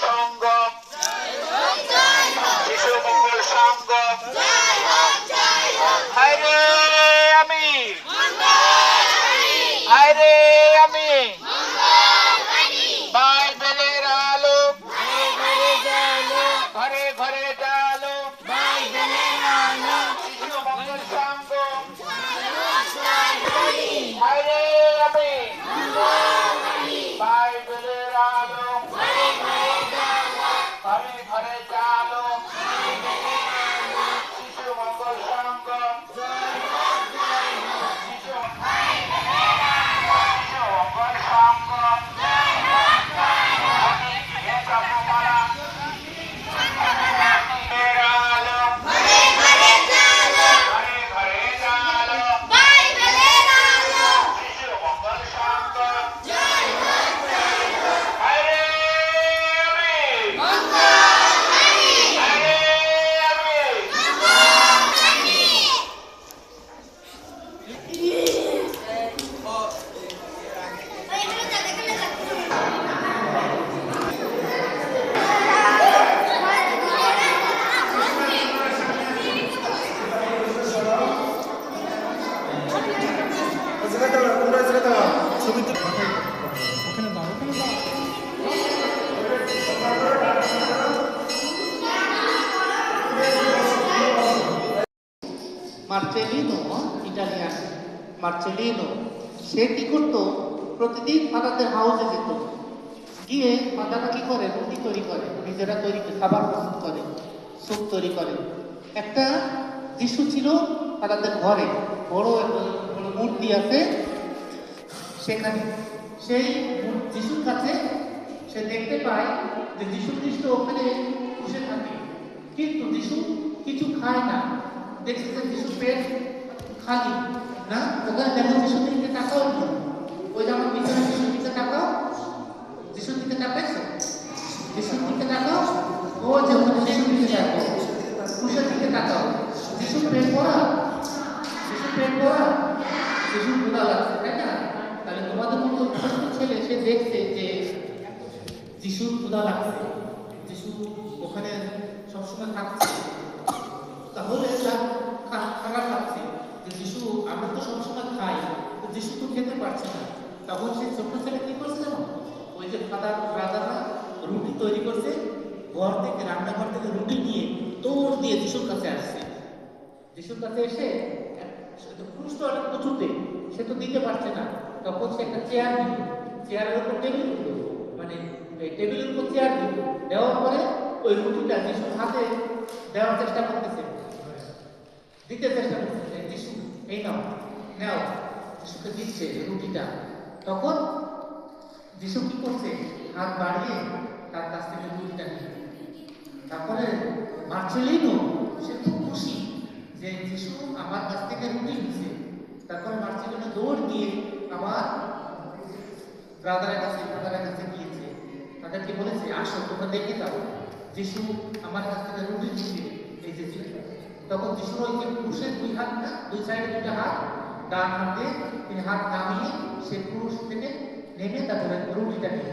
সংঘ, শিশু মঙ্গল সংঘ, হায়রে আমি, হায়রে আমি, বাইবেলের আলো ঘরে ঘরে জালো, শিশু মঙ্গল সংঘ, হায়রে আমি, বাইবেলের আলো ঘরে ঘরে জালো, শিশু মঙ্গল সংঘ, শিশু মঙ্গল সংঘ, চাপুমারা আলো ঘরে ঘরে জালো, শিশু মঙ্গল সংঘ, হায়রে আমি, হায়রে আমি, মার্চেলিনো, ইটালিয়ান মার্চেলিনো, সে কি করতো? প্রতিদিন ফাদারদের হাউসে যেত, গিয়ে ফাদাররা কি করে? রুটি তৈরি করে, নিজেরা তৈরি করে খাবার প্রস্তুত করে, স্যুপ তৈরি করে। একটা যিশু ছিল ফাদারদের ঘরে, বড় একটা মূর্তি আছে সেখানে। সেই যিশুর কাছে সে দেখতে পায় যে যিশু খ্রিস্ট ওখানে বসে থাকে, কিন্তু যিশু কিছু খায় না। দেখছে যে যিশুর পেট খালি না, ওখানে দেখো যিশুর দিকে তাকাও না, ওই যে আমার পিছনে যিশুর দিকে তাকাও, যিশুর দিকে তাকাইছো, যিশুর দিকে তাকাও, ও যে ওখানে যিশুর দিকে তাকাও, ক্রুশের দিকে তাকাও, যিশুর পেট ভরা, যিশুর পেট ভরা, যিশুর ক্ষুধা লাগছে, তাই না? তাহলে তোমাদের মতো ছোট্ট ছেলে সে দেখছে যে যিশুর ক্ষুধা লাগছে, যিশু ওখানে সবসময় থাকছে, তাহলে খাবার খাচ্ছে যে যিশু আমরা তো সবসময় খাই, তো যিশু তো খেতে পারছে না। তখন সেই ছোট্ট ছেলে কি করছে জানো? ওই যে দাদারা রুটি তৈরি করছে, ঘর থেকে রান্নাঘর থেকে রুটি নিয়ে দৌড় দিয়ে যিশুর কাছে আসছে। যিশুর কাছে এসে ক্রুশ তো অনেক উঁচুতে, সে তো দিতে পারছে না। তখন সে একটা চেয়ার দিল, চেয়ারের উপর টেবিল দিল, মানে টেবিলের উপর চেয়ার দিল, দেওয়ার পরে ওই রুটিটা যিশুর হাতে দেওয়ার চেষ্টা করতেছে, দিতে চেষ্টা করতেছে। যিশু এই নাও, নাও, যিশুকে দিচ্ছে রুটিটা। তখন যিশু কি করছে? হাত বাড়িয়ে তার কাছ থেকে রুটিটা নিয়ে, তারপরে মার্চেলিনো সে খুব খুশি যে যিশু আমার কাছ থেকে রুটি নিচ্ছে। তারপরে মার্চেলিনো দৌড় দিয়ে আবার ফাদারের কাছে গিয়েছে, তাদেরকে বলেছে আসো তোমরা দেখে যাও, যিশু আমার কাছ থেকে রুটি দিচ্ছে, এই যে। তখন যিশুর ওই যে ক্রুশের দুই হাত না, দুই সাইডে দুইটা হাত, ডান হাতে তিনি হাত নামিয়ে সে ক্রুশ থেকে নেমে তারপরে রুটিটা নিয়ে